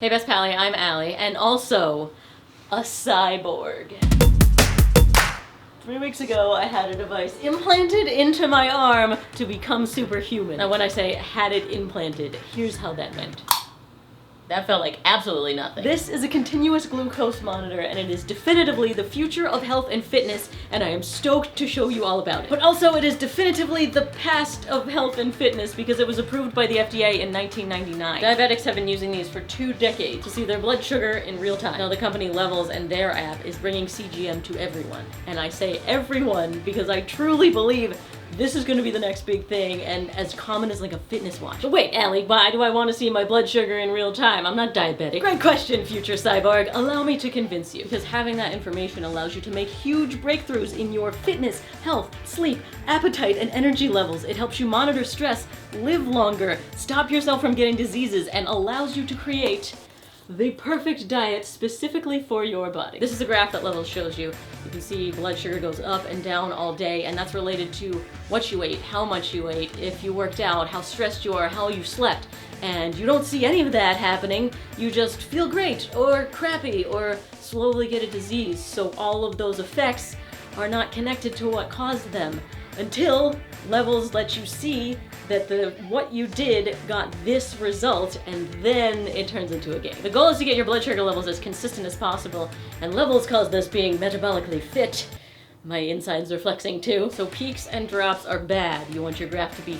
Hey Best Pally, I'm Allie, and also a cyborg. 3 weeks ago, I had a device implanted into my arm to become superhuman. Now when I say had it implanted, here's how that went. That felt like absolutely nothing. This is a continuous glucose monitor, and it is definitively the future of health and fitness, and I am stoked to show you all about it. But also, it is definitively the past of health and fitness because it was approved by the FDA in 1999. Diabetics have been using these for 2 decades to see their blood sugar in real time. Now the company Levels and their app is bringing CGM to everyone. And I say everyone because I truly believe this is gonna be the next big thing and as common as like a fitness watch. But wait, Allie, why do I want to see my blood sugar in real time? I'm not diabetic. Great question, future cyborg. Allow me to convince you. Because having that information allows you to make huge breakthroughs in your fitness, health, sleep, appetite, and energy levels. It helps you monitor stress, live longer, stop yourself from getting diseases, and allows you to create the perfect diet specifically for your body. This is a graph that Levels shows you. You can see blood sugar goes up and down all day, and that's related to what you ate, how much you ate, if you worked out, how stressed you are, how you slept. And you don't see any of that happening. You just feel great or crappy or slowly get a disease. So all of those effects are not connected to what caused them until Levels lets you see that what you did got this result, and then it turns into a game. The goal is to get your blood sugar levels as consistent as possible, and Levels calls this being metabolically fit. My insides are flexing too. So peaks and drops are bad. You want your graph to be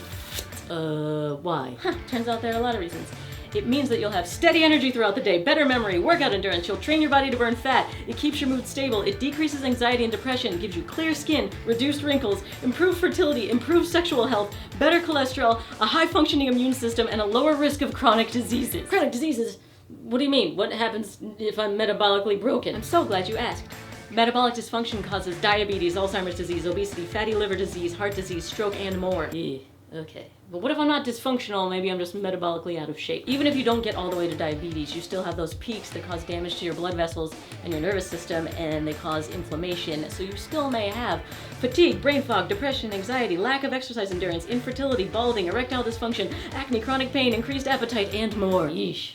why? Turns out there are a lot of reasons. It means that you'll have steady energy throughout the day, better memory, workout endurance, you'll train your body to burn fat, it keeps your mood stable, it decreases anxiety and depression, gives you clear skin, reduced wrinkles, improved fertility, improved sexual health, better cholesterol, a high-functioning immune system, and a lower risk of chronic diseases. Chronic diseases? What do you mean? What happens if I'm metabolically broken? I'm so glad you asked. Metabolic dysfunction causes diabetes, Alzheimer's disease, obesity, fatty liver disease, heart disease, stroke, and more. Okay. But what if I'm not dysfunctional, maybe I'm just metabolically out of shape? Even if you don't get all the way to diabetes, you still have those peaks that cause damage to your blood vessels and your nervous system, and they cause inflammation. So you still may have fatigue, brain fog, depression, anxiety, lack of exercise endurance, infertility, balding, erectile dysfunction, acne, chronic pain, increased appetite, and more. Yeesh.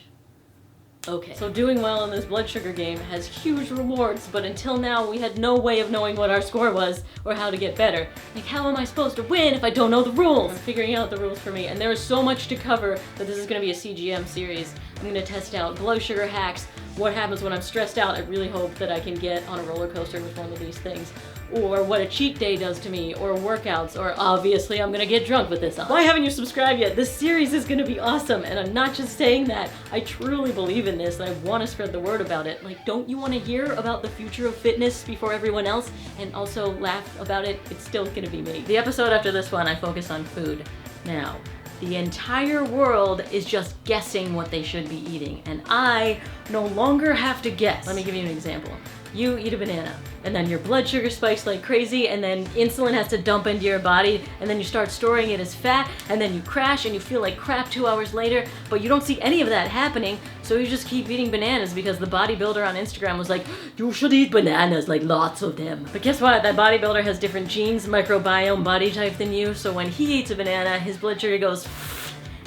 Okay, so doing well in this blood sugar game has huge rewards, but until now we had no way of knowing what our score was or how to get better. Like, how am I supposed to win if I don't know the rules? I'm figuring out the rules for me, and there is so much to cover that this is gonna be a CGM series. I'm gonna test out blood sugar hacks, what happens when I'm stressed out. I really hope that I can get on a roller coaster with one of these things, or what a cheat day does to me, or workouts, or obviously I'm gonna get drunk with this on. Why haven't you subscribed yet? This series is gonna be awesome, and I'm not just saying that. I truly believe in this, and I want to spread the word about it. Like, don't you want to hear about the future of fitness before everyone else, and also laugh about it? It's still gonna be me. The episode after this one, I focus on food. Now, the entire world is just guessing what they should be eating, and I no longer have to guess. Let me give you an example. You eat a banana, and then your blood sugar spikes like crazy, and then insulin has to dump into your body, and then you start storing it as fat, and then you crash and you feel like crap 2 hours later, but you don't see any of that happening, so you just keep eating bananas because the bodybuilder on Instagram was like, you should eat bananas, like lots of them. But guess what? That bodybuilder has different genes, microbiome, body type than you, so when he eats a banana, his blood sugar goes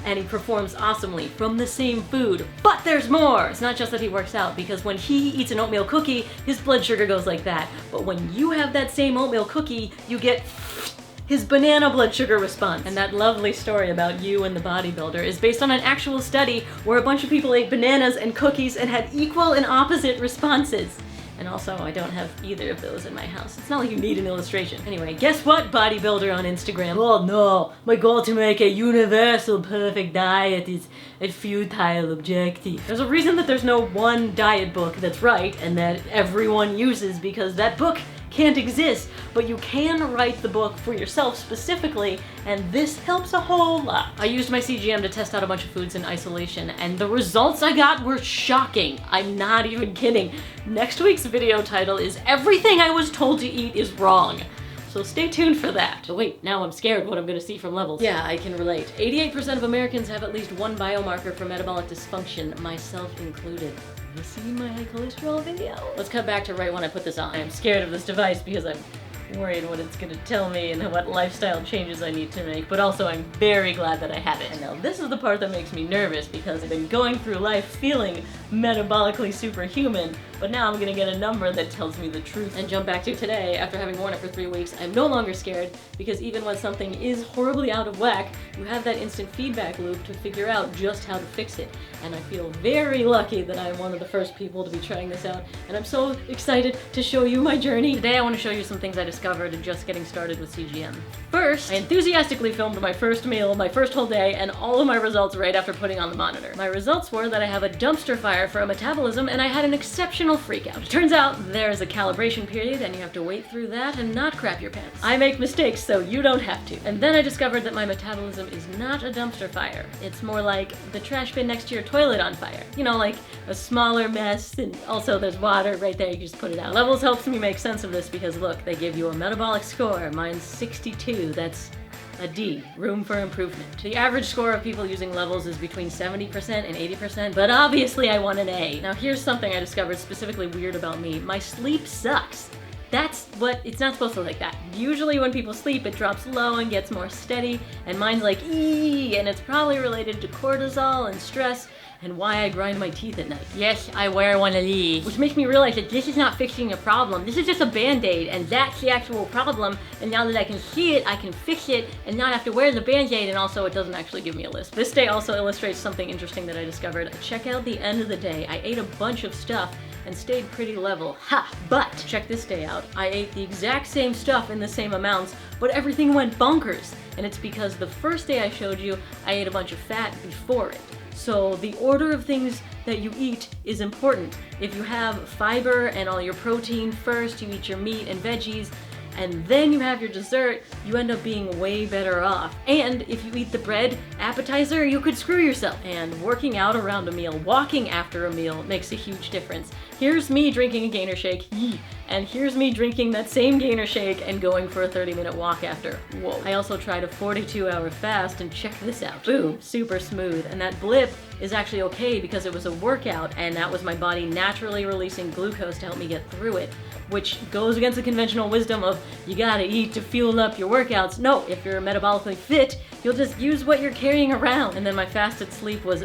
and he performs awesomely from the same food. But there's more! It's not just that he works out, because when he eats an oatmeal cookie, his blood sugar goes like that. But when you have that same oatmeal cookie, you get his banana blood sugar response. And that lovely story about you and the bodybuilder is based on an actual study where a bunch of people ate bananas and cookies and had equal and opposite responses. And also, I don't have either of those in my house. It's not like you need an illustration. Anyway, guess what, bodybuilder on Instagram? Oh no, my goal to make a universal perfect diet is a futile objective. There's a reason that there's no one diet book that's right and that everyone uses, because that book can't exist, but you can write the book for yourself specifically, and this helps a whole lot. I used my CGM to test out a bunch of foods in isolation, and the results I got were shocking. I'm not even kidding. Next week's video title is Everything I Was Told to Eat is Wrong. So stay tuned for that. But wait, now I'm scared what I'm gonna see from Levels. Yeah, I can relate. 88% of Americans have at least one biomarker for metabolic dysfunction, myself included. You see my high cholesterol video? Let's cut back to right when I put this on. I am scared of this device because I'm worried what it's gonna tell me and what lifestyle changes I need to make, but also I'm very glad that I have it. And now this is the part that makes me nervous, because I've been going through life feeling metabolically superhuman, but now I'm gonna get a number that tells me the truth. And jump back to today, after having worn it for 3 weeks, I'm no longer scared, because even when something is horribly out of whack, you have that instant feedback loop to figure out just how to fix it. And I feel very lucky that I'm one of the first people to be trying this out, and I'm so excited to show you my journey. Today I want to show you some things I discovered just getting started with CGM. First, I enthusiastically filmed my first meal, my first whole day, and all of my results right after putting on the monitor. My results were that I have a dumpster fire for a metabolism, and I had an exceptional freakout. It turns out there's a calibration period, and you have to wait through that and not crap your pants. I make mistakes, so you don't have to. And then I discovered that my metabolism is not a dumpster fire. It's more like the trash bin next to your toilet on fire. You know, like a smaller mess, and also there's water right there, you just put it out. Levels helps me make sense of this because look, they give you a metabolic score. Mine's 62, that's a D, room for improvement. The average score of people using Levels is between 70% and 80%, but obviously I want an A. Now here's something I discovered specifically weird about me. My sleep sucks. It's not supposed to look like that. Usually when people sleep, it drops low and gets more steady, and mine's like eee, and it's probably related to cortisol and stress, and why I grind my teeth at night. Yes, I wear one of these. Which makes me realize that this is not fixing a problem. This is just a band-aid, and that's the actual problem, and now that I can see it, I can fix it, and not have to wear the band-aid, and also it doesn't actually give me a lisp. This day also illustrates something interesting that I discovered. Check out the end of the day. I ate a bunch of stuff and stayed pretty level. Ha! But check this day out. I ate the exact same stuff in the same amounts, but everything went bonkers. And it's because the first day I showed you, I ate a bunch of fat before it. So the order of things that you eat is important. If you have fiber and all your protein first, you eat your meat and veggies, and then you have your dessert, you end up being way better off. And if you eat the bread appetizer, you could screw yourself. And working out around a meal, walking after a meal makes a huge difference. Here's me drinking a gainer shake, and here's me drinking that same gainer shake and going for a 30-minute walk after. Whoa. I also tried a 42-hour fast, and check this out. Boom, super smooth. And that blip is actually okay because it was a workout, and that was my body naturally releasing glucose to help me get through it, which goes against the conventional wisdom of you gotta eat to fuel up your workouts. No, if you're metabolically fit, you'll just use what you're carrying around. And then my fasted sleep was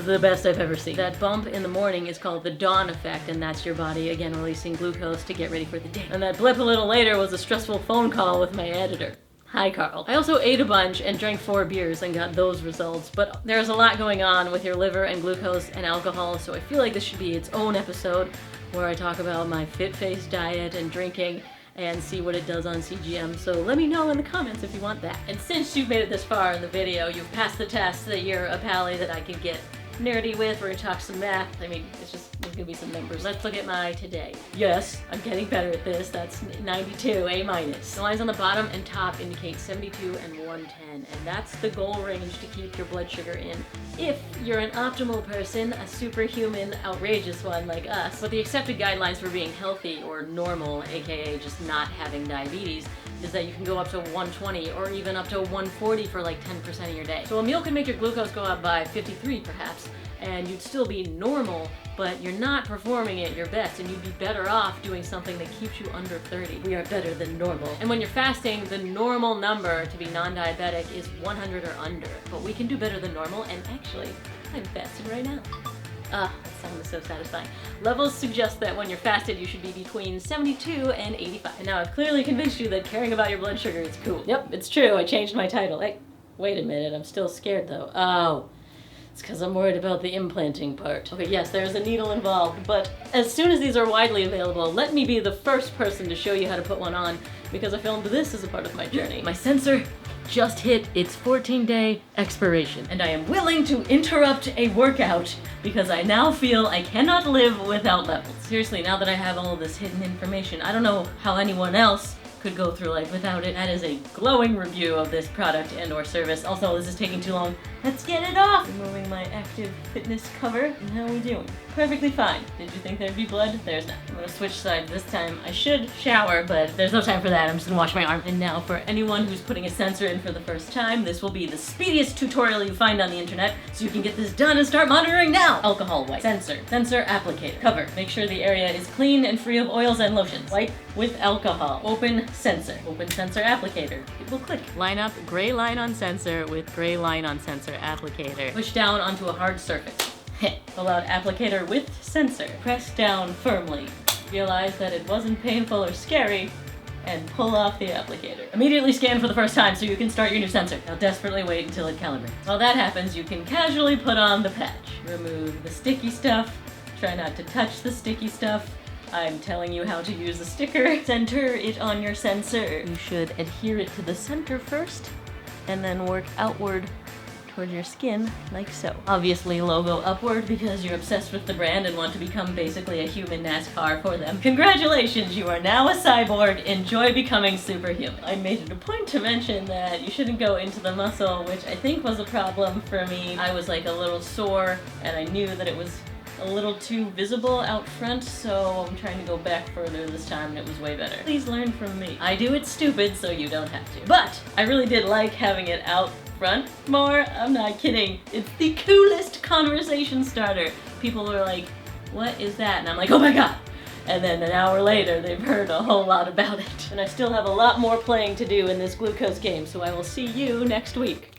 the best I've ever seen. That bump in the morning is called the dawn effect, and that's your body again releasing glucose to get ready for the day. And that blip a little later was a stressful phone call with my editor. Hi, Carl. I also ate a bunch and drank 4 beers and got those results, but there's a lot going on with your liver and glucose and alcohol, so I feel like this should be its own episode where I talk about my fit face diet and drinking and see what it does on CGM, so let me know in the comments if you want that. And since you've made it this far in the video, you've passed the test that you're a pally that I can get nerdy with. We're gonna talk some math. I mean, there's gonna be some numbers. Let's look at my today. Yes, I'm getting better at this. That's 92, A minus. The lines on the bottom and top indicate 72 and 110, and that's the goal range to keep your blood sugar in. If you're an optimal person, a superhuman, outrageous one like us. But the accepted guidelines for being healthy or normal, aka just not having diabetes, is that you can go up to 120 or even up to 140 for like 10% of your day. So a meal can make your glucose go up by 53 perhaps, and you'd still be normal, but you're not performing at your best, and you'd be better off doing something that keeps you under 30. We are better than normal. And when you're fasting, the normal number to be non-diabetic is 100 or under, but we can do better than normal, and actually, I'm fasting right now. Ah, that sound is so satisfying. Levels suggest that when you're fasted, you should be between 72 and 85. And now I've clearly convinced you that caring about your blood sugar is cool. Yep, it's true, I changed my title. Hey, wait a minute, I'm still scared though. Oh, it's because I'm worried about the implanting part. Okay, yes, there's a needle involved, but as soon as these are widely available, let me be the first person to show you how to put one on, because I filmed this as a part of my journey. My sensor just hit its 14-day expiration, and I am willing to interrupt a workout because I now feel I cannot live without Levels. Seriously, now that I have all of this hidden information, I don't know how anyone else could go through life without it. That is a glowing review of this product and or service. Also, this is taking too long. Let's get it off! Removing my active fitness cover. And how are we doing? Perfectly fine. Did you think there'd be blood? There's not. I'm gonna switch sides this time. I should shower, but there's no time for that. I'm just gonna wash my arm. And now for anyone who's putting a sensor in for the first time, this will be the speediest tutorial you find on the internet, so you can get this done and start monitoring now! Alcohol wipe. Sensor. Sensor applicator. Cover. Make sure the area is clean and free of oils and lotions. Wipe with alcohol. Open sensor. Open sensor applicator. It will click. Line up gray line on sensor with gray line on sensor applicator. Push down onto a hard surface. Pull out applicator with sensor. Press down firmly. Realize that it wasn't painful or scary, and pull off the applicator. Immediately scan for the first time so you can start your new sensor. Now desperately wait until it calibrates. While that happens, you can casually put on the patch. Remove the sticky stuff. Try not to touch the sticky stuff. I'm telling you how to use the sticker. Center it on your sensor. You should adhere it to the center first, and then work outward towards your skin, like so. Obviously logo upward because you're obsessed with the brand and want to become basically a human NASCAR for them. Congratulations, you are now a cyborg. Enjoy becoming superhuman. I made it a point to mention that you shouldn't go into the muscle, which I think was a problem for me. I was like a little sore, and I knew that it was a little too visible out front, so I'm trying to go back further this time and it was way better. Please learn from me. I do it stupid, so you don't have to. But I really did like having it out front more. I'm not kidding. It's the coolest conversation starter. People were like, what is that? And I'm like, oh my god! And then an hour later, they've heard a whole lot about it. And I still have a lot more playing to do in this glucose game, so I will see you next week.